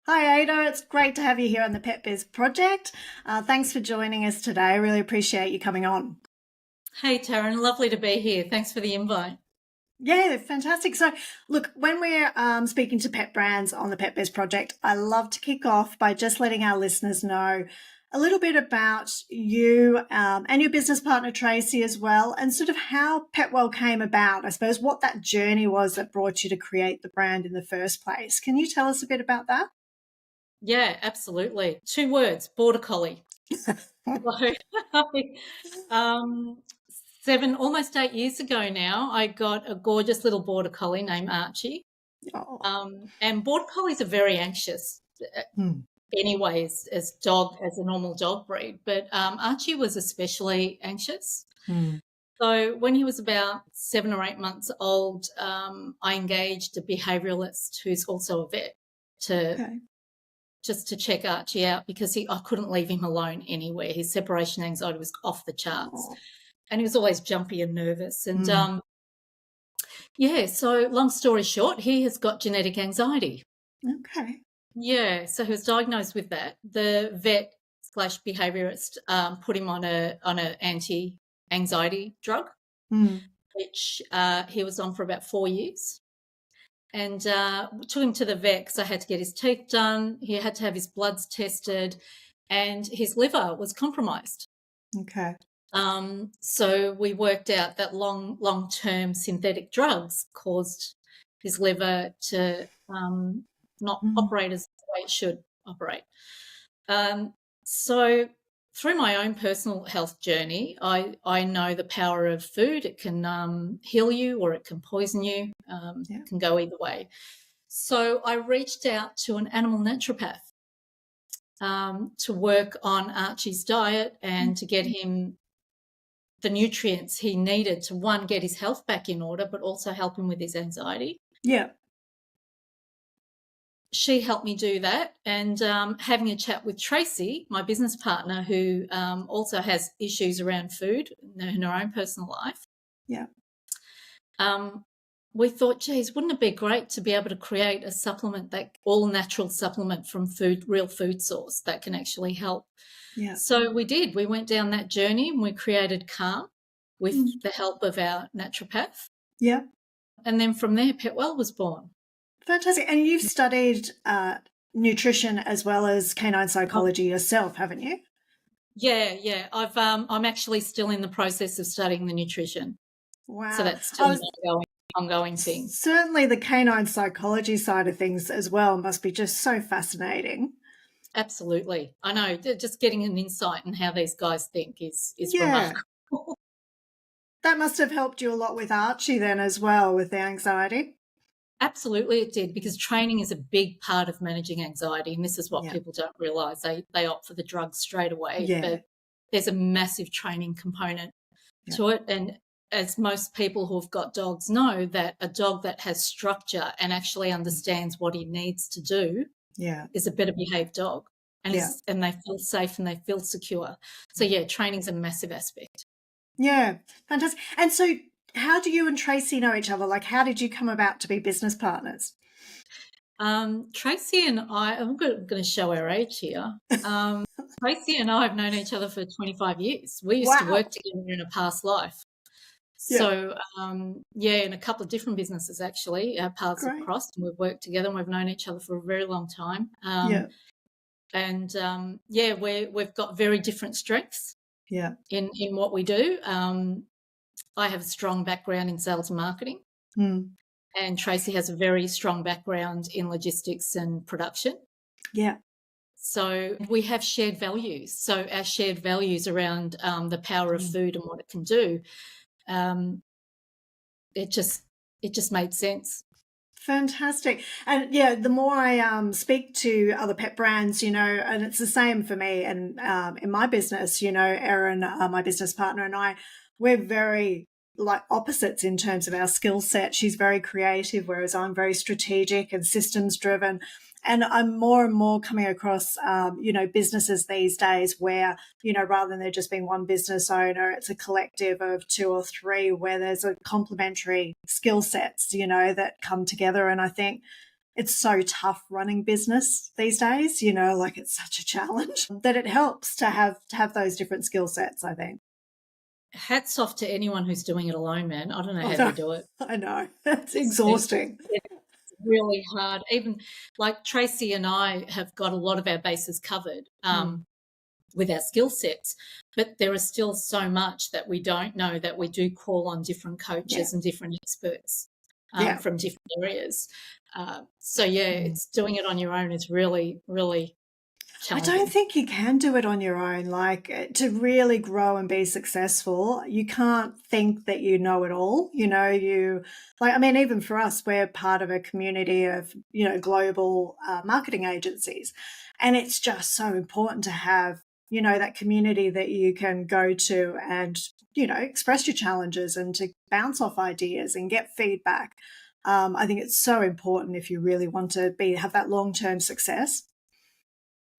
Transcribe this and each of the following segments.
Hi, Ada. It's great to have you here on the Pet Biz Project. Thanks for joining us today. I really appreciate you coming on. Hey, Tarryn, lovely to be here. Thanks for the invite. Yeah, fantastic. So, look, when we're speaking to pet brands on the Pet Biz Project, I love to kick off by just letting our listeners know a little bit about you and your business partner, Tracy, as well, and sort of how PetWell came about. I suppose what that journey was that brought you to create the brand in the first place. Can you tell us a bit about that? Yeah, absolutely. Two words, border collie. So, um, almost 8 years ago now, I got a gorgeous little border collie named Archie. Oh. And border collies are very anxious Hmm. anyways, as a normal dog breed. But Archie was especially anxious. Hmm. So when he was about 7 or 8 months old, I engaged a behavioralist who's also a vet to Okay. just to check Archie out because I couldn't leave him alone anywhere. His separation anxiety was off the charts, Oh. and he was always jumpy and nervous. And Hmm. yeah, so long story short, he has got genetic anxiety. Okay. Yeah, so he was diagnosed with that. The vet slash behaviorist put him on a anti anxiety drug, Hmm. which he was on for about 4 years. And took him to the vet because I had to get his teeth done. He had to have his bloods tested, and his liver was compromised. Okay. So we worked out that long-term synthetic drugs caused his liver to not Mm. operate as the way it should operate. So through my own personal health journey, I know the power of food. It can heal you or it can poison you. Yeah. It can go either way. So I reached out to an animal naturopath to work on Archie's diet and to get him the nutrients he needed to, one, get his health back in order, but also help him with his anxiety. Yeah. She helped me do that, and having a chat with Tracy, my business partner, who also has issues around food in her own personal life. Yeah. We thought, geez, wouldn't it be great to be able to create a supplement, that all natural supplement from real food source that can actually help? Yeah. So we did. We went down that journey and we created Calm with Mm. the help of our naturopath. Yeah. And then from there, PetWell was born. Fantastic. And you've studied nutrition as well as canine Oh, psychology yourself, haven't you? yeah. I'm actually still in the process of studying the nutrition, so Wow. that's I still an was ongoing thing. certainly the canine psychology side of things as well must be just so fascinating. Absolutely, I know. Just getting an insight in how these guys think is Yeah. remarkable. That must have helped you a lot with Archie then as well with the anxiety. Absolutely, it did, because training is a big part of managing anxiety, and this is what Yeah. people don't realise. They opt for the drugs straight away, Yeah. but there's a massive training component Yeah. to it. And as most people who have got dogs know, that a dog that has structure and actually understands what he needs to do Yeah. is a better behaved dog, and Yeah. and they feel safe and they feel secure. So yeah, training's a massive aspect. Yeah. Fantastic. And so how do you and Tracy know each other? Like, how did you come about to be business partners? Tracy and I'm going to show our age here. Tracy and I have known each other for 25 years. We used to work Wow. together in a past life. Yeah. So, yeah, in a couple of different businesses, actually, our paths have Great. crossed and we've worked together and we've known each other for a very long time. Yeah. Yeah, we've got very different strengths Yeah. in what we do. I have a strong background in sales and marketing, Mm. and Tracy has a very strong background in logistics and production. Yeah. So we have shared values. So our shared values around the power of Mm. food and what it can do, um, it just made sense. Fantastic. And yeah, the more I speak to other pet brands, and it's the same for me and in my business, Erin, my business partner, and I, we're very like opposites in terms of our skill set. She's very creative, whereas I'm very strategic and systems driven. And I'm more and more coming across, businesses these days where, rather than there just being one business owner, it's a collective of two or three where there's a complementary skill sets, that come together. And I think it's so tough running business these days, like it's such a challenge that it helps to have those different skill sets, I think. Hats off to anyone who's doing it alone, man. I don't know Oh, how no, you do it. I know. It's It's exhausting. really hard. Even like Tracy and I have got a lot of our bases covered with our skill sets, but there is still so much that we don't know that we do call on different coaches and different experts Yeah. from different areas. It's doing it on your own is really, really I challenging. don't think you can do it on your own. Like, to really grow and be successful, you can't think that you know it all. Even for us, we're part of a community of, global marketing agencies. And it's just so important to have, that community that you can go to and, express your challenges and to bounce off ideas and get feedback. I think it's so important if you really want to have that long-term success.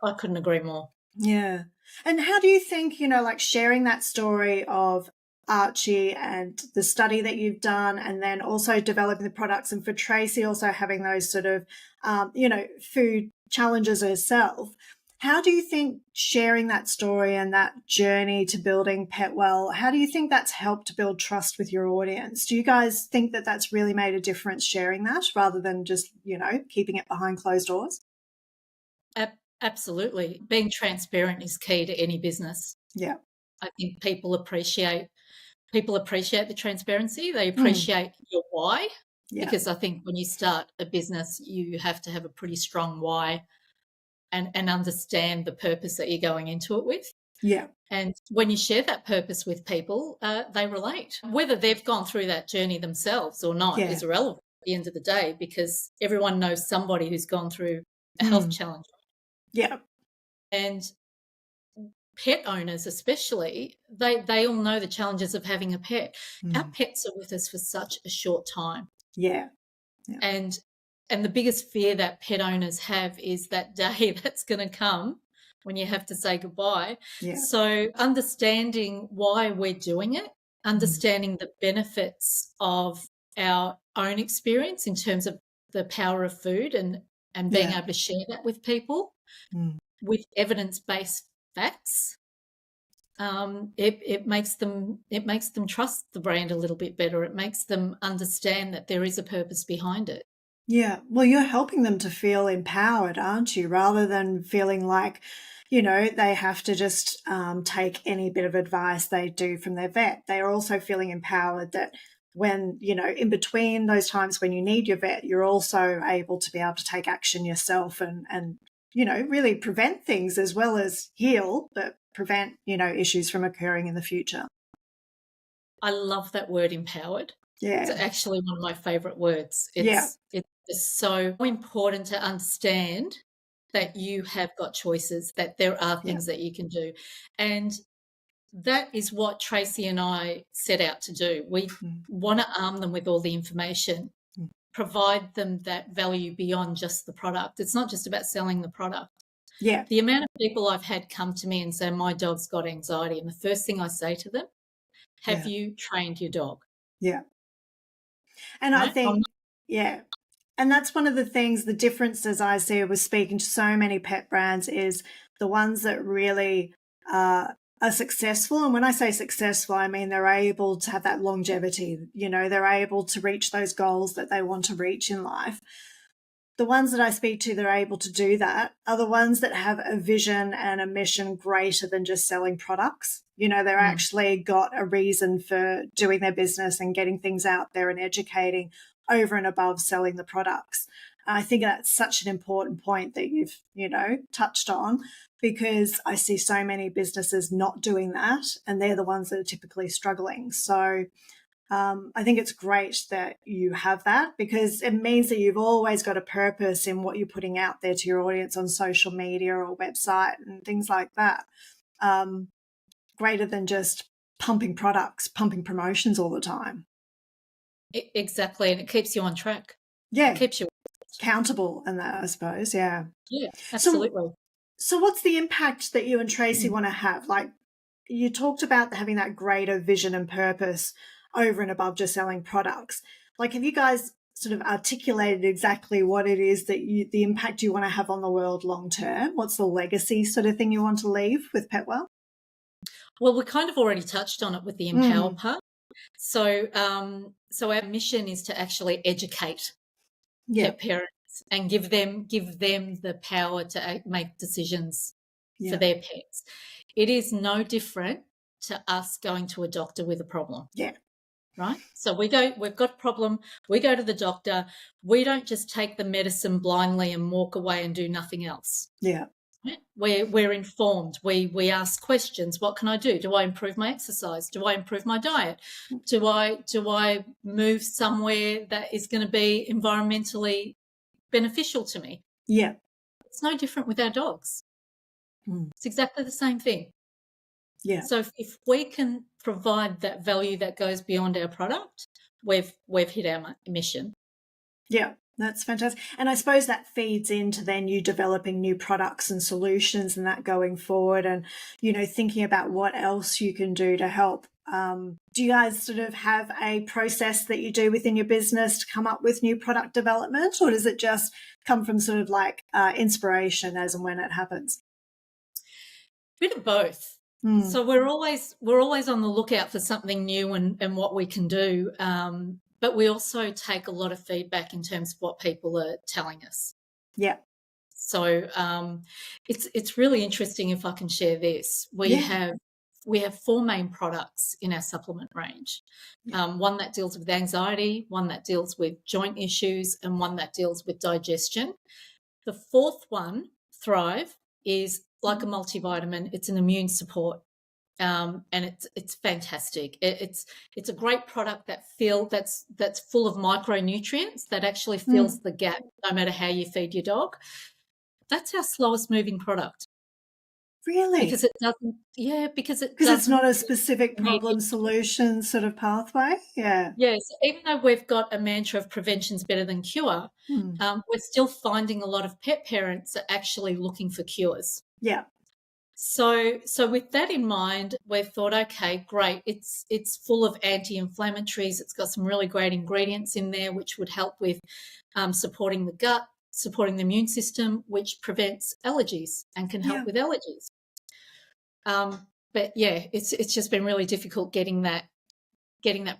I couldn't agree more. Yeah. And how do you think, like sharing that story of Archie and the study that you've done, and then also developing the products, and for Tracy also having those sort of, food challenges herself, how do you think sharing that story and that journey to building PetWell, how do you think that's helped to build trust with your audience? Do you guys think that that's really made a difference sharing that rather than just, keeping it behind closed doors? Absolutely. Being transparent is key to any business. Yeah. I think people appreciate the transparency. They appreciate your why, because I think when you start a business, you have to have a pretty strong why and understand the purpose that you're going into it with. Yeah. And when you share that purpose with people, they relate. Whether they've gone through that journey themselves or not is irrelevant at the end of the day, because everyone knows somebody who's gone through a health challenge. Yeah. And pet owners especially, they all know the challenges of having a pet. Our pets are with us for such a short time. Yeah. And the biggest fear that pet owners have is that day that's going to come when you have to say goodbye. Yeah. So understanding why we're doing it, understanding the benefits of our own experience in terms of the power of food and being able to share that with people with evidence-based facts, it makes them trust the brand a little bit better. It makes them understand that there is a purpose behind it. Yeah. Well, you're helping them to feel empowered, aren't you? Rather than feeling like, they have to just take any bit of advice they do from their vet. They are also feeling empowered that when, in between those times when you need your vet, you're also able to be able to take action yourself and really prevent things as well as heal, but prevent, issues from occurring in the future. I love that word, empowered. Yeah. It's actually one of my favorite words. It's so important to understand that you have got choices, that there are things that you can do. And that is what Tracy and I set out to do. We want to arm them with all the information, provide them that value beyond just the product. It's not just about selling the product. Yeah. The amount of people I've had come to me and say, my dog's got anxiety, and the first thing I say to them, have you trained your dog? Yeah. And right? I think, and that's one of the things, the differences I see with speaking to so many pet brands is the ones that really are successful. And when I say successful, I mean they're able to have that longevity, they're able to reach those goals that they want to reach in life. The ones that I speak to that are able to do that are the ones that have a vision and a mission greater than just selling products. They're actually got a reason for doing their business and getting things out there and educating over and above selling the products. I think that's such an important point that you've, touched on, because I see so many businesses not doing that, and they're the ones that are typically struggling. So I think it's great that you have that, because it means that you've always got a purpose in what you're putting out there to your audience on social media or website and things like that, greater than just pumping products, pumping promotions all the time. Exactly, and it keeps you on track. Yeah. It keeps you accountable and that, I suppose. Yeah. Yeah, absolutely. So what's the impact that you and Tracy want to have? Like, you talked about having that greater vision and purpose over and above just selling products. Like, have you guys sort of articulated exactly what it is that the impact you want to have on the world long term. What's the legacy sort of thing you want to leave with PetWell? Well, we kind of already touched on it with the empower part. So, so our mission is to actually educate pet parents and give them the power to make decisions for their pets. It is no different to us going to a doctor with a problem. Yeah. Right? So we've got a problem, we go to the doctor, we don't just take the medicine blindly and walk away and do nothing else. Yeah. We're informed. We ask questions. What can I do? Do I improve my exercise? Do I improve my diet? Do I move somewhere that is going to be environmentally beneficial to me? Yeah. It's no different with our dogs. It's exactly the same thing. Yeah. So if we can provide that value that goes beyond our product, we've hit our mission. Yeah. That's fantastic. And I suppose that feeds into then you developing new products and solutions and that going forward and, you know, thinking about what else you can do to help. Do you guys sort of have a process that you do within your business to come up with new product development, or does it just come from sort of like inspiration as and when it happens? Bit of both. So we're always on the lookout for something new and what we can do. But we also take a lot of feedback in terms of what people are telling us. Yeah. So it's really interesting if I can share this. We have 4 main products in our supplement range. One that deals with anxiety, one that deals with joint issues, and one that deals with digestion. The 4th one, Thrive, is like a multivitamin. It's an immune support. And it's fantastic. It's a great product that's full of micronutrients that actually fills the gap no matter how you feed your dog. That's our slowest moving product. Really? Because it doesn't. Yeah, because it's not a specific problem solution sort of pathway. Yeah. Yes, even though we've got a mantra of prevention's better than cure, we're still finding a lot of pet parents are actually looking for cures. Yeah. So with that in mind, we've thought, okay, great. It's full of anti-inflammatories. It's got some really great ingredients in there, which would help with supporting the gut, supporting the immune system, which prevents allergies and can help with allergies. But yeah, it's just been really difficult getting that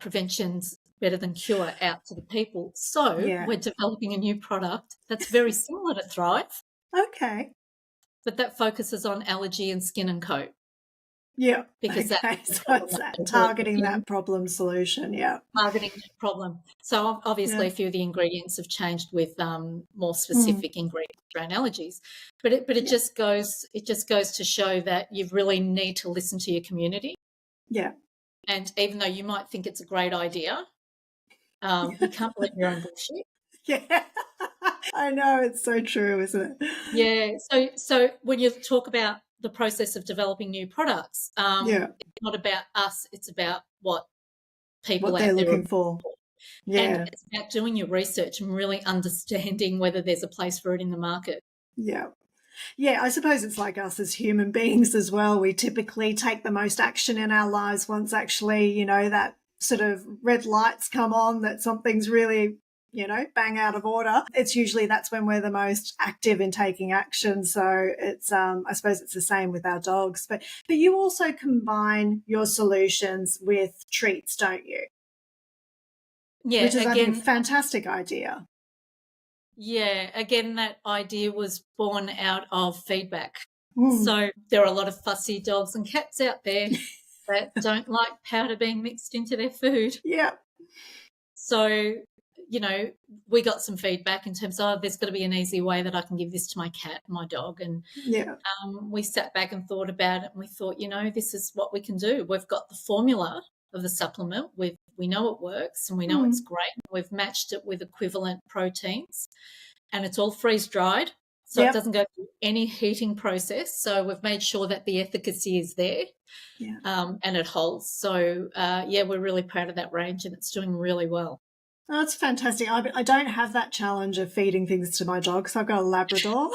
prevention's better than cure out to the people. So we're developing a new product that's very similar to Thrive. Okay. But that focuses on allergy and skin and coat. Yeah. Because so it's targeting that problem solution. Yeah. Targeting that problem. So obviously a few of the ingredients have changed with more specific ingredients around allergies. But it just goes to show that you really need to listen to your community. Yeah. And even though you might think it's a great idea, you can't believe your own bullshit. Yeah. I know, it's so true, isn't it? Yeah. So when you talk about the process of developing new products, it's not about us, it's about what people what they're looking for. Yeah. And it's about doing your research and really understanding whether there's a place for it in the market. Yeah. Yeah, I suppose it's like us as human beings as well. We typically take the most action in our lives once actually, you know, that sort of red lights come on, that something's really, you know, bang out of order. It's usually that's when we're the most active in taking action. So it's, I suppose it's the same with our dogs. But you also combine your solutions with treats, don't you? Yeah, which is, I think, a fantastic idea. Yeah, again, that idea was born out of feedback. Mm. So there are a lot of fussy dogs and cats out there that don't like powder being mixed into their food. Yeah. So, you know, we got some feedback in terms of, there's got to be an easy way that I can give this to my cat and my dog. And we sat back and thought about it, and we thought, you know, this is what we can do. We've got the formula of the supplement. We know it works and we know it's great. We've matched it with equivalent proteins, and it's all freeze-dried, so it doesn't go through any heating process. So we've made sure that the efficacy is there and it holds. So, we're really proud of that range, and it's doing really well. Oh, that's fantastic. I don't have that challenge of feeding things to my dog. So I've got a Labrador.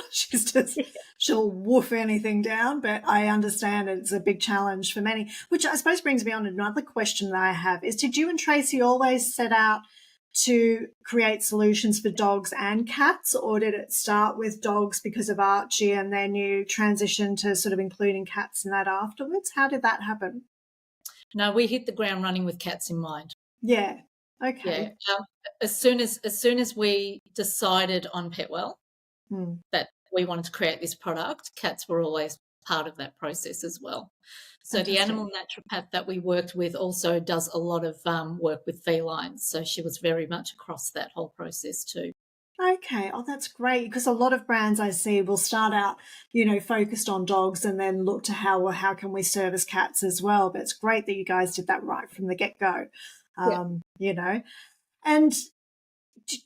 She'll woof anything down, but I understand it's a big challenge for many, which I suppose brings me on another question that I have is, did you and Tracy always set out to create solutions for dogs and cats, or did it start with dogs because of Archie and then you transitioned to sort of including cats in that afterwards? How did that happen? No, we hit the ground running with cats in mind. Yeah. Yeah. Okay. As soon as we decided on PetWell Hmm. that we wanted to create this product, cats were always part of that process as well. So the Fantastic. animal naturopath that we worked with also does a lot of work with felines. So she was very much across that whole process too. Okay. Oh, that's great, because a lot of brands I see will start out, focused on dogs and then look to how can we service cats as well. But it's great that you guys did that right from the get-go. Yeah. And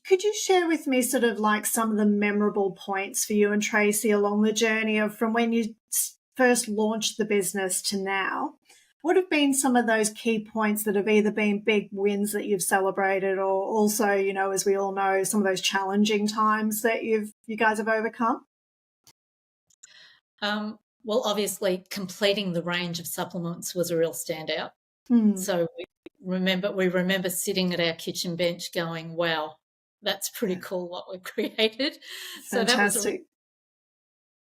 could you share with me sort of like some of the memorable points for you and Tracy along the journey of from when you first launched the business to now? What have been some of those key points that have either been big wins that you've celebrated, or also, as we all know, some of those challenging times that you guys have overcome? Well, obviously, completing the range of supplements was a real standout. Hmm. So we remember sitting at our kitchen bench going, "Wow, that's pretty cool what we've created." So that was a Fantastic.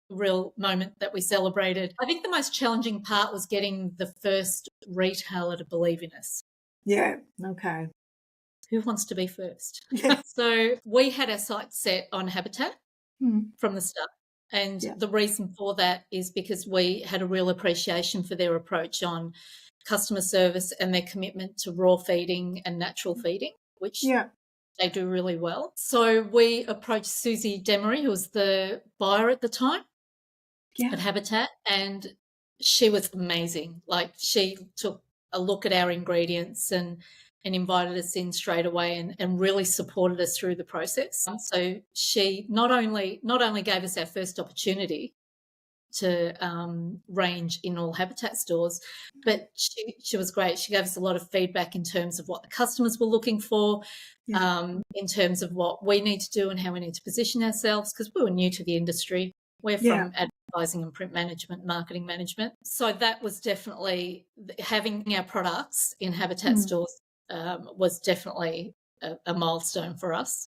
real moment that we celebrated. I think the most challenging part was getting the first retailer to believe in us. Yeah. Okay. Who wants to be first? Yeah. So we had our sights set on Habitat Hmm. from the start. And Yeah. the reason for that is because we had a real appreciation for their approach on customer service and their commitment to raw feeding and natural feeding, which Yeah. they do really well. So we approached Susie Demery, who was the buyer at the time Yeah. at Habitat, and she was amazing. Like, she took a look at our ingredients and invited us in straight away and really supported us through the process. So she not only gave us our first opportunity to range in all Habitat stores, but she was great. She gave us a lot of feedback in terms of what the customers were looking for, Yeah. in terms of what we need to do and how we need to position ourselves, because we were new to the industry. We're Yeah. from advertising and print management, marketing management. So that was definitely, having our products in Habitat Hmm. stores was definitely a milestone for us.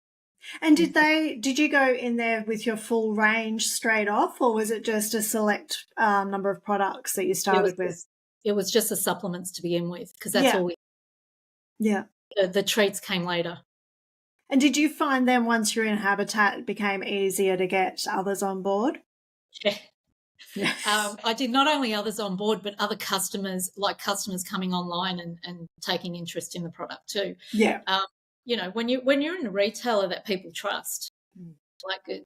And did you go in there with your full range straight off, or was it just a select number of products that you started with? It was just the supplements to begin with, because that's Yeah. all Yeah. the treats came later. And did you find then once you're in Habitat, it became easier to get others on board? Yeah. Yeah. I did not only others on board, but other customers, like customers coming online and taking interest in the product too. Yeah. When you're in a retailer that people trust, like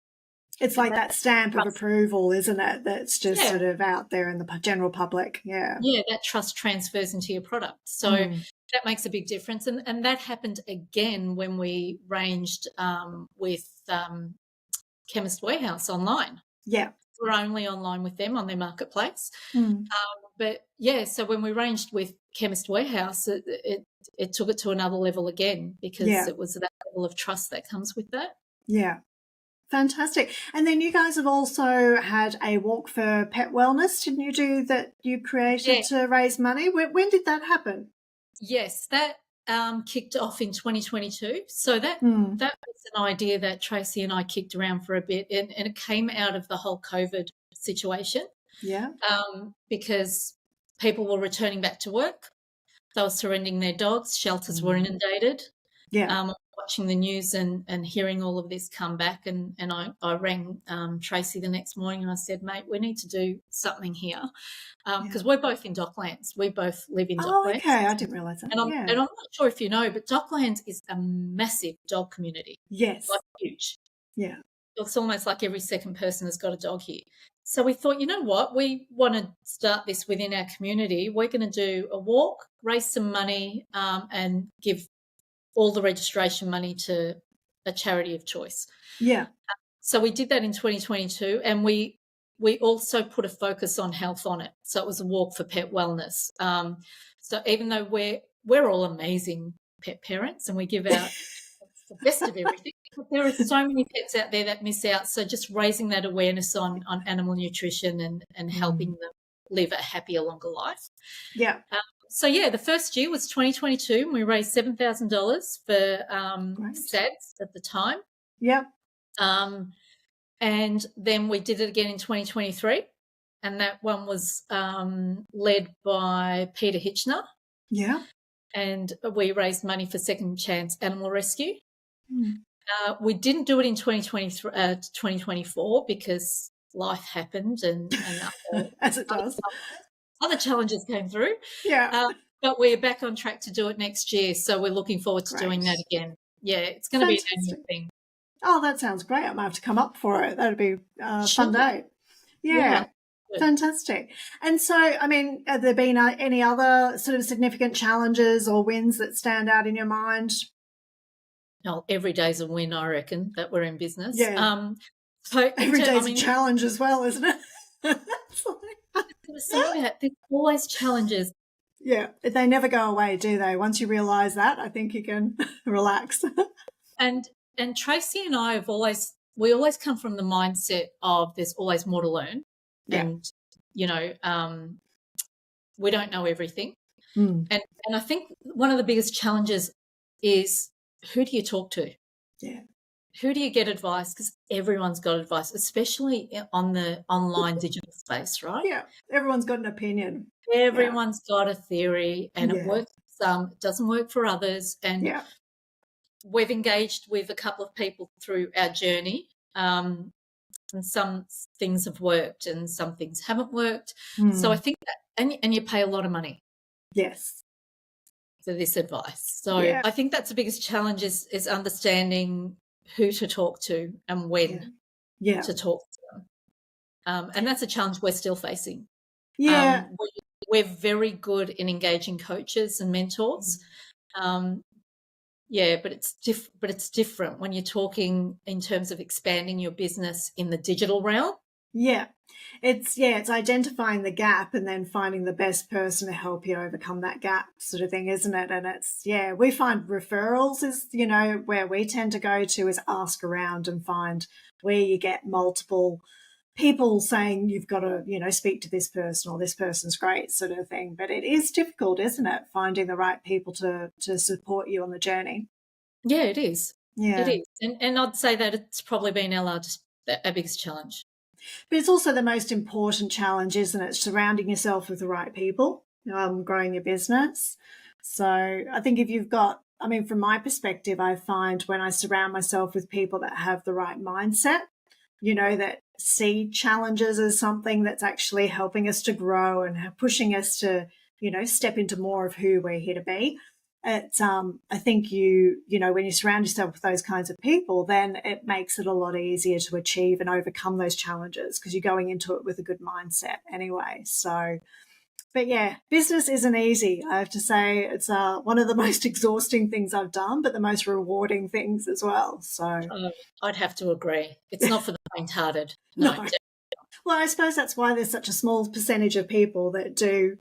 It's like that stamp of trust, approval, isn't it? That's just yeah, sort of out there in the general public. Yeah. that trust transfers into your product. So Mm. that makes a big difference. And that happened again when we ranged with Chemist Warehouse online. Yeah. We're only online with them on their marketplace. Mm. But yeah, so when we ranged with Chemist Warehouse, it took it to another level again, because Yeah. it was that level of trust that comes with that. Yeah. Fantastic. And then you guys have also had a walk for pet wellness, didn't you, do that you created to raise money? When did that happen? Yes, that kicked off in 2022. So that Mm. was an idea that Tracy and I kicked around for a bit, and it came out of the whole COVID situation, Yeah. because people were returning back to work. They were surrendering their dogs. Shelters were inundated. Yeah. Watching the news and hearing all of this come back, and I rang Tracy the next morning and I said, "Mate, we need to do something here," because we're both in Docklands. We both live in Oh, Docklands. okay. I didn't realise that. And I'm Yeah. not sure if you know, but Docklands is a massive dog community, Yes. like huge. Yeah. It's almost like every second person has got a dog here. So we thought, you know what, we want to start this within our community. We're going to do a walk, raise some money, and give all the registration money to a charity of choice. Yeah. So we did that in 2022, and we also put a focus on health on it. So it was a walk for pet wellness. So even though we're all amazing pet parents and we give out the best of everything, there are so many pets out there that miss out. So just raising that awareness on animal nutrition and helping them live a happier, longer life. Yeah. yeah, the first year was 2022, and we raised $7,000 for Great. SADS at the time. Yep. And then we did it again in 2023, and that one was led by Peter Hitchner. Yeah. And we raised money for Second Chance Animal Rescue. Mm. We didn't do it in 2024 because life happened and As it does. other challenges came through. Yeah. But we're back on track to do it next year, so we're looking forward to doing that again. Yeah, it's going to be an annual thing. Oh, that sounds great. I might have to come up for it. That'd be a fun day. Yeah. Fantastic. And so, I mean, have there been any other sort of significant challenges or wins that stand out in your mind? No, every day's a win, I reckon, that we're in business. Yeah. So every day's a challenge as well, isn't it? There's always challenges. Yeah, they never go away, do they? Once you realise that, I think you can relax. And Tracy and I we always come from the mindset of there's always more to learn. Yeah. And, we don't know everything. And I think one of the biggest challenges is, who do you talk to? Yeah. Who do you get advice? Because everyone's got advice, especially on the online digital space, right? Yeah, everyone's got an opinion. Everyone's got a theory, and it works for some, it doesn't work for others. And we've engaged with a couple of people through our journey, and some things have worked and some things haven't worked. So I think that, and you pay a lot of money. Yes. For this advice. So I think that's the biggest challenge is understanding who to talk to and when to talk to them. And that's a challenge we're still facing. Yeah. We're very good in engaging coaches and mentors. But it's different when you're talking in terms of expanding your business in the digital realm. Yeah. It's identifying the gap and then finding the best person to help you overcome that gap sort of thing, isn't it? And it's, we find referrals is, where we tend to go to is ask around and find where you get multiple people saying you've got to, speak to this person or this person's great sort of thing. But it is difficult, isn't it? Finding the right people to support you on the journey. Yeah, it is. Yeah. It is. And I'd say that it's probably been our biggest challenge. But it's also the most important challenge, isn't it? Surrounding yourself with the right people, growing your business. So I think if you've got, from my perspective, I find when I surround myself with people that have the right mindset, that see challenges as something that's actually helping us to grow and pushing us to, step into more of who we're here to be. It's, I think when you surround yourself with those kinds of people, then it makes it a lot easier to achieve and overcome those challenges because you're going into it with a good mindset anyway. So, but business isn't easy. I have to say it's one of the most exhausting things I've done, but the most rewarding things as well. So I'd have to agree. It's not for the faint-hearted. No. Well, I suppose that's why there's such a small percentage of people that do,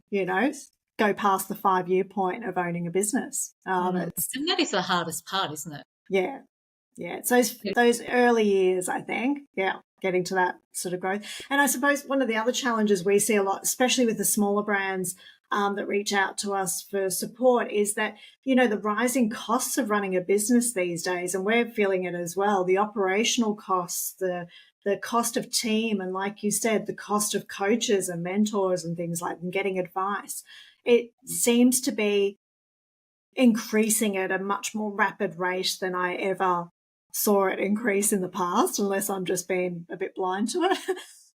go past the 5-year point of owning a business. And that is the hardest part, isn't it? Yeah. Yeah. It's those early years, I think. Yeah. Getting to that sort of growth. And I suppose one of the other challenges we see a lot, especially with the smaller brands that reach out to us for support, is that, the rising costs of running a business these days, and we're feeling it as well, the operational costs, the cost of team, and like you said, the cost of coaches and mentors and things like and getting advice. It seems to be increasing at a much more rapid rate than I ever saw it increase in the past, unless I'm just being a bit blind to it.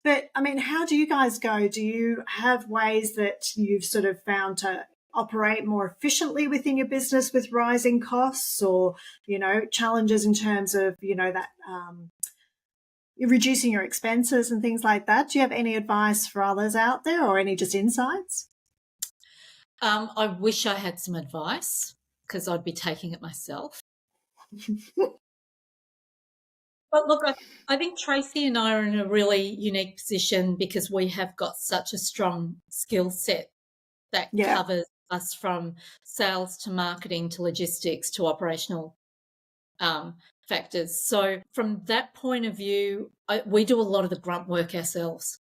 But, how do you guys go? Do you have ways that you've sort of found to operate more efficiently within your business with rising costs or, challenges in terms of, that reducing your expenses and things like that? Do you have any advice for others out there or any just insights? I wish I had some advice because I'd be taking it myself. But look, I think Tracy and I are in a really unique position because we have got such a strong skill set that covers us from sales to marketing to logistics to operational factors. So from that point of view, we do a lot of the grunt work ourselves.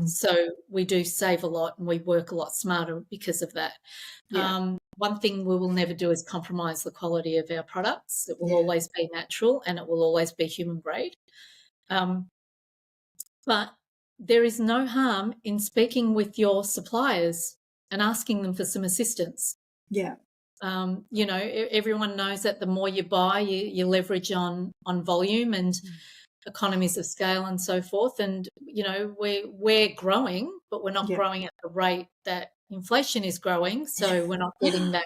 So we do save a lot and we work a lot smarter because of that. Yeah. One thing we will never do is compromise the quality of our products. It will Yeah. always be natural and it will always be human grade. But there is no harm in speaking with your suppliers and asking them for some assistance. Yeah. Everyone knows that the more you buy, you leverage on volume and economies of scale and so forth. And, we're growing, but we're not Yeah. growing at the rate that inflation is growing. So we're not getting that,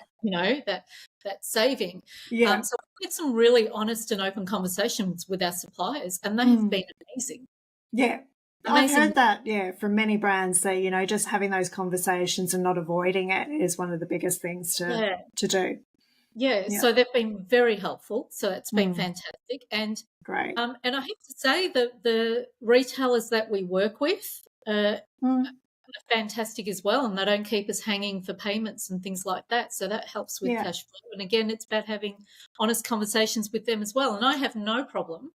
that saving. Yeah. So we had some really honest and open conversations with our suppliers, and they have been amazing. Yeah. I've Amazing. heard that, from many brands that, just having those conversations and not avoiding it is one of the biggest things to do. Yeah, so they've been very helpful. So it's been fantastic. And Great. and I have to say that the retailers that we work with are fantastic as well, and they don't keep us hanging for payments and things like that. So that helps with cash flow. And again, it's about having honest conversations with them as well. And I have no problem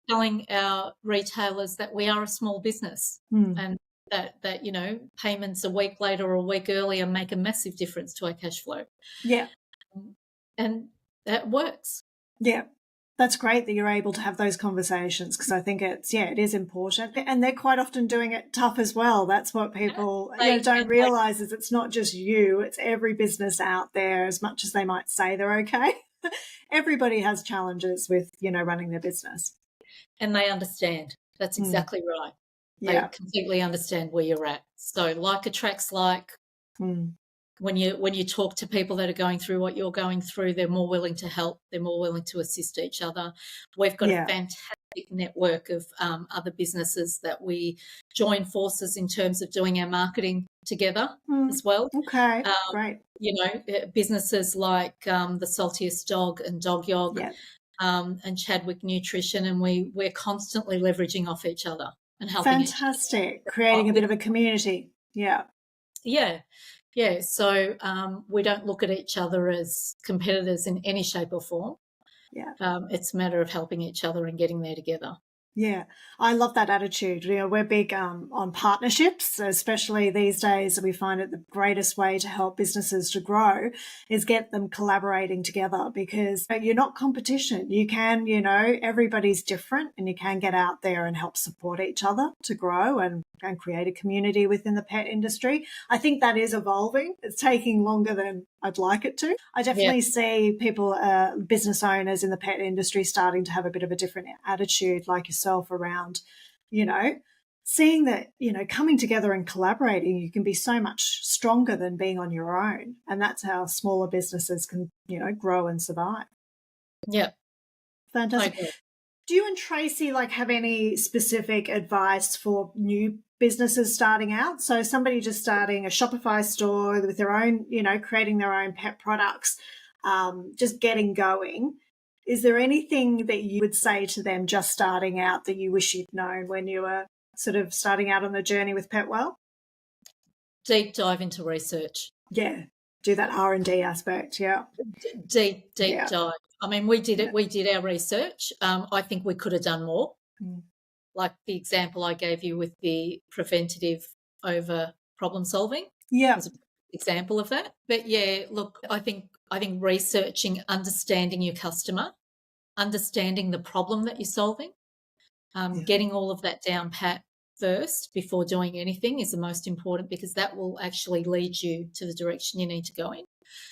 telling our retailers that we are a small business and that payments a week later or a week earlier make a massive difference to our cash flow. Yeah. And that works. Yeah. That's great that you're able to have those conversations, because I think it is important. And they're quite often doing it tough as well. That's what people don't realise, is it's not just you, it's every business out there. As much as they might say they're okay, everybody has challenges with, running their business. And they understand. That's exactly right. They completely understand where you're at. So like attracts like. When you talk to people that are going through what you're going through, they're more willing to help. They're more willing to assist each other. We've got a fantastic network of other businesses that we join forces in terms of doing our marketing together as well. Okay, great. Businesses like the Saltiest Dog and Dog Yog and Chadwick Nutrition, and we're constantly leveraging off each other and helping each other. Fantastic. Creating a bit of a community. Yeah. Yeah, so we don't look at each other as competitors in any shape or form. Yeah. It's a matter of helping each other and getting there together. Yeah, I love that attitude. We're big on partnerships, especially these days. We find it the greatest way to help businesses to grow is get them collaborating together, because you're not competition. You can, everybody's different, and you can get out there and help support each other to grow and create a community within the pet industry. I think that is evolving. It's taking longer than I'd like it to. I definitely see people, business owners in the pet industry, starting to have a bit of a different attitude, like yourself, around, seeing that, coming together and collaborating, you can be so much stronger than being on your own. And that's how smaller businesses can, grow and survive. Yeah. Fantastic. Okay. Do you and Tracy have any specific advice for new businesses starting out? So somebody just starting a Shopify store with their own, creating their own pet products, just getting going. Is there anything that you would say to them just starting out that you wish you'd known when you were sort of starting out on the journey with PetWell? Deep dive into research. Yeah, do that R&D aspect, Deep dive. I mean, we did it. We did our research. I think we could have done more. Like the example I gave you with the preventative over problem solving. Yeah. Was an example of that. But look, I think researching, understanding your customer, understanding the problem that you're solving, getting all of that down pat first before doing anything is the most important, because that will actually lead you to the direction you need to go in.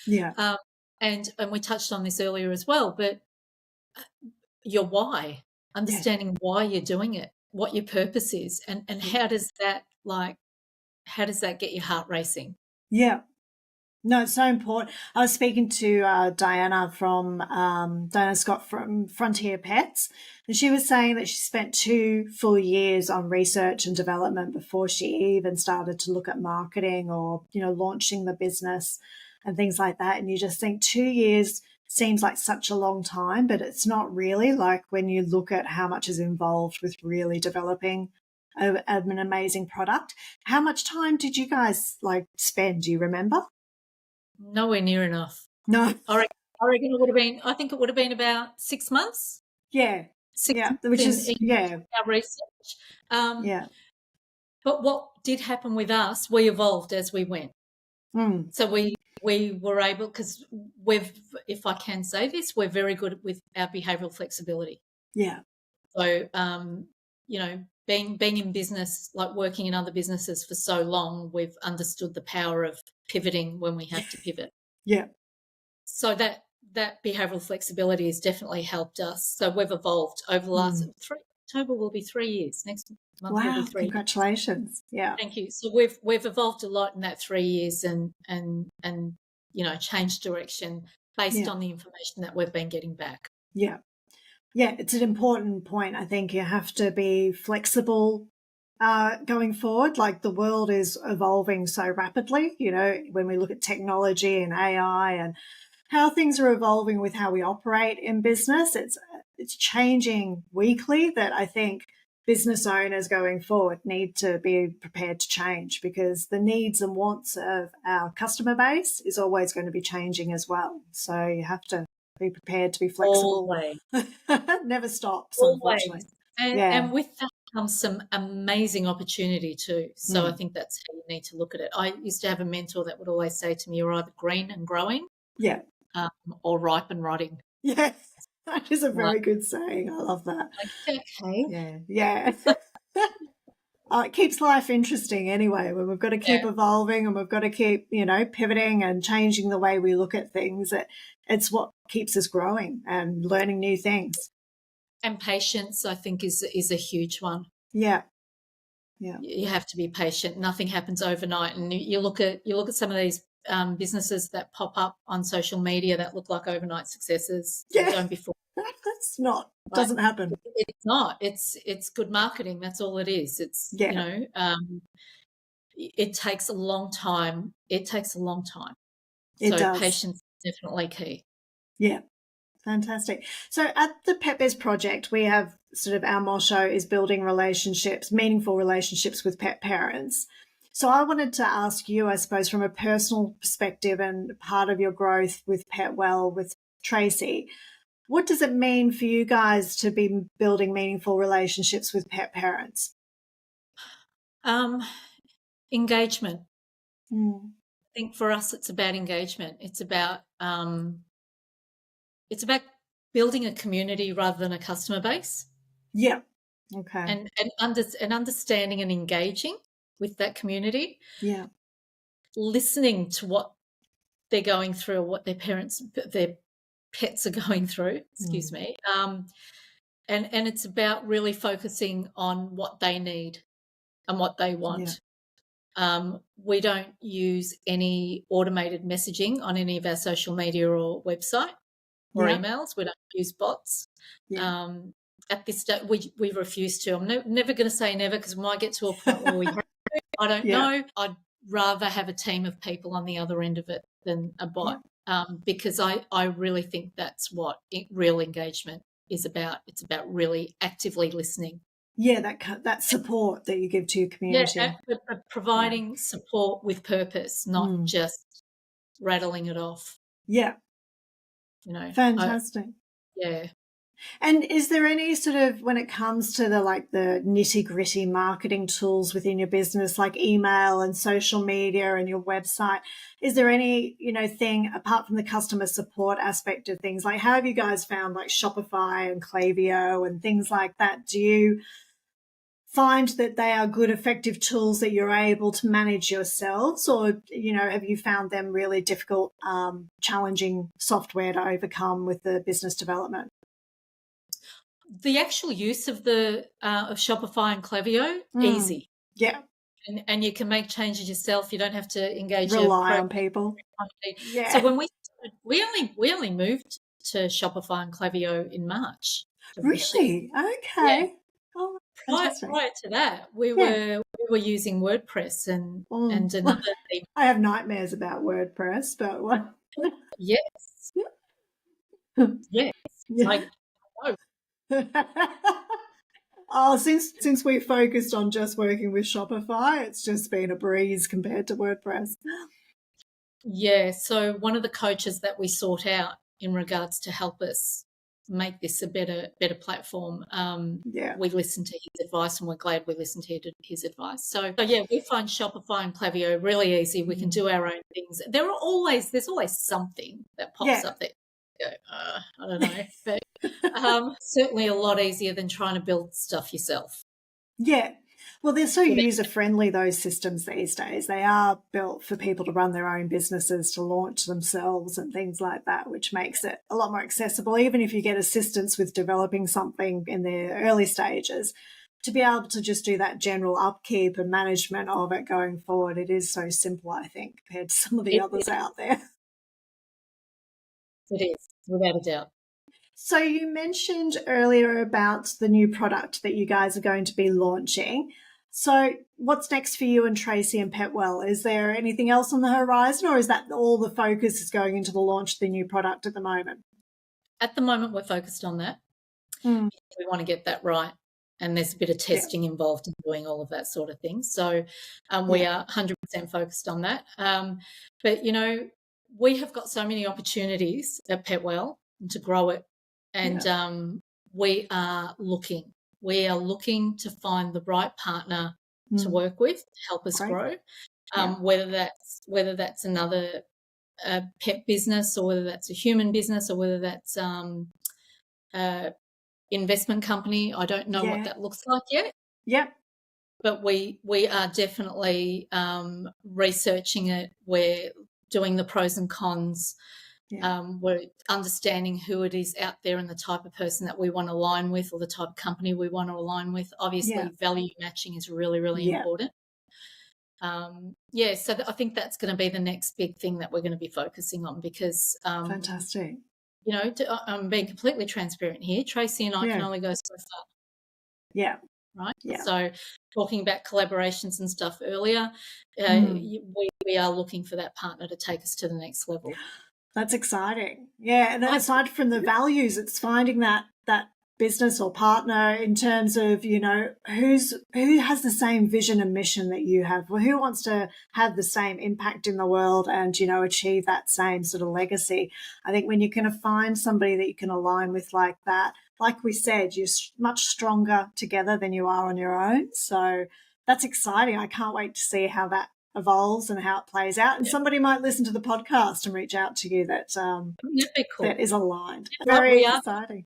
Yeah. And we touched on this earlier as well, but your why, understanding why you're doing it, what your purpose is, and how does that get your heart racing? Yeah. No, it's so important. I was speaking to Diana Scott from Frontier Pets, and she was saying that she spent 2 full years on research and development before she even started to look at marketing or, launching the business and things like that. And you just think 2 years seems like such a long time, but it's not really. Like when you look at how much is involved with really developing an amazing product. How much time did you guys spend? Do you remember? Nowhere near enough. No. I reckon I think it would have been about 6 months. Yeah. 6 months which is our research. But what did happen with us, we evolved as we went. So we were able, because if I can say this, we're very good with our behavioural flexibility. Yeah. So, being in business, like working in other businesses for so long, we've understood the power of pivoting when we have to pivot. Yeah. So that behavioural flexibility has definitely helped us. So we've evolved over the last October will be 3 years. Next month will Wow. be 3 years. Congratulations. Yeah. Thank you. So we've evolved a lot in that 3 years and changed direction based on the information that we've been getting back. Yeah. Yeah, it's an important point. I think you have to be flexible going forward. Like the world is evolving so rapidly, when we look at technology and AI and how things are evolving with how we operate in business, it's changing weekly, that I think business owners going forward need to be prepared to change, because the needs and wants of our customer base is always going to be changing as well. So you have to be prepared to be flexible. Always. Never stops, Always. unfortunately. And with that comes some amazing opportunity too. So I think that's how you need to look at it. I used to have a mentor that would always say to me, you're either green and growing or ripe and rotting. Yes, that is a very good saying. I love that. Okay. Yeah. It keeps life interesting anyway, when we've got to keep evolving and we've got to keep, pivoting and changing the way we look at things. It's what keeps us growing and learning new things. And patience, I think, is a huge one. Yeah. Yeah. You have to be patient. Nothing happens overnight. And you look at some of these businesses that pop up on social media that look like overnight successes. Yeah. Don't be fooled. That's not. Doesn't happen. It's not. It's good marketing. That's all it is. It's it takes a long time. It takes a long time. It does. Patience is definitely key. Yeah. Fantastic. So at the PetBiz project, we have sort of our motto is building relationships, meaningful relationships with pet parents. So I wanted to ask you, I suppose, from a personal perspective and part of your growth with PetWell, with Tracy, what does it mean for you guys to be building meaningful relationships with pet parents? Engagement. I think for us, it's about engagement. It's about building a community rather than a customer base. Yeah. Okay. And understanding and engaging with that community. Yeah. Listening to what they're going through or what their pets are going through, excuse me. And it's about really focusing on what they need and what they want. Yeah. We don't use any automated messaging on any of our social media or website or emails. We don't use bots. Yeah. At this stage, we refuse to. I'm never going to say never, because we might get to a point where we I don't know. I'd rather have a team of people on the other end of it than a bot, because I really think that's what real engagement is about. It's about really actively listening. Yeah, that support that you give to your community. Yeah, providing support with purpose, not just rattling it off. Yeah. Fantastic. Yeah. And is there any sort of, when it comes to the nitty-gritty marketing tools within your business, like email and social media and your website, is there any, thing apart from the customer support aspect of things? Like, how have you guys found Shopify and Klaviyo and things like that? Do you find that they are good, effective tools that you're able to manage yourselves, or, have you found them really difficult, challenging software to overcome with the business development? The actual use of of Shopify and Klaviyo, easy. Yeah. And you can make changes yourself. You don't have to rely on people. Yeah. So when we only moved to Shopify and Klaviyo in March. Really? Okay. Yeah. Oh, prior to that, we were using WordPress and another thing. I have nightmares about WordPress, but what? Yes. Yes. Yeah. Oh, since we focused on just working with Shopify, it's just been a breeze compared to WordPress. Yeah. So one of the coaches that we sought out in regards to help us make this a better platform. Yeah. We listen to his advice, and we're glad we listened to his advice. So yeah, we find Shopify and Klaviyo really easy. We can do our own things. There's always something that pops up that you go, I don't know, but certainly a lot easier than trying to build stuff yourself. Yeah. Well, they're so user-friendly, those systems these days. They are built for people to run their own businesses, to launch themselves and things like that, which makes it a lot more accessible, even if you get assistance with developing something in the early stages. To be able to just do that general upkeep and management of it going forward, it is so simple, I think, compared to some of the others out there. It is, without a doubt. So you mentioned earlier about the new product that you guys are going to be launching. So what's next for you and Tracy and PetWell? Is there anything else on the horizon, or is that all the focus is going into the launch of the new product at the moment? At the moment, we're focused on that. We want to get that right. And there's a bit of testing involved in doing all of that sort of thing. So we are 100% focused on that. But, we have got so many opportunities at PetWell to grow it. And we are looking to find the right partner to work with, to help us grow, whether that's another pet business, or whether that's a human business, or whether that's investment company. I don't know what that looks like yet. Yep. But we are definitely researching it. We're doing the pros and cons. We're understanding who it is out there and the type of person that we want to align with, or the type of company we want to align with. Obviously, value matching is really, really important. So I think that's going to be the next big thing that we're going to be focusing on, because fantastic. I'm being completely transparent here. Tracy and I can only go so far. Yeah. Right. Yeah. So talking about collaborations and stuff earlier, we are looking for that partner to take us to the next level. That's exciting. Yeah. And aside from the values, it's finding that business or partner in terms of, who has the same vision and mission that you have, who wants to have the same impact in the world and, achieve that same sort of legacy. I think when you can find somebody that you can align with like that, like we said, you're much stronger together than you are on your own. So that's exciting. I can't wait to see how that evolves and how it plays out. And somebody might listen to the podcast and reach out to you that that is aligned. Very exciting.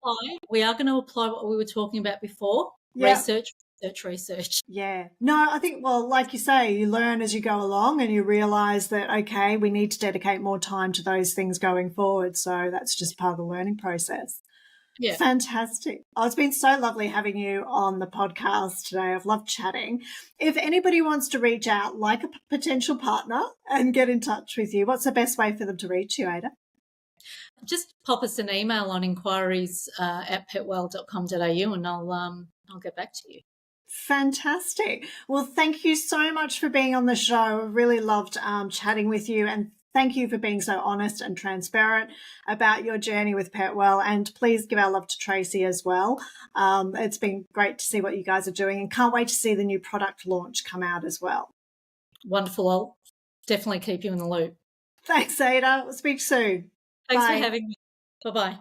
We are going to apply what we were talking about before. Research. Yeah. No, I think, well, like you say, you learn as you go along and you realise that, okay, we need to dedicate more time to those things going forward. So that's just part of the learning process. Yeah. Fantastic. Oh, it's been so lovely having you on the podcast today. I've loved chatting. If anybody wants to reach out like a potential partner and get in touch with you, what's the best way for them to reach you, Ayda? Just pop us an email on inquiries at petwell.com.au and I'll get back to you. Fantastic. Well, thank you so much for being on the show. I really loved chatting with you, and thank you for being so honest and transparent about your journey with PetWell. And please give our love to Tracy as well. It's been great to see what you guys are doing, and can't wait to see the new product launch come out as well. Wonderful. I'll definitely keep you in the loop. Thanks, Ayda. We'll speak soon. Thanks for having me. Bye-bye.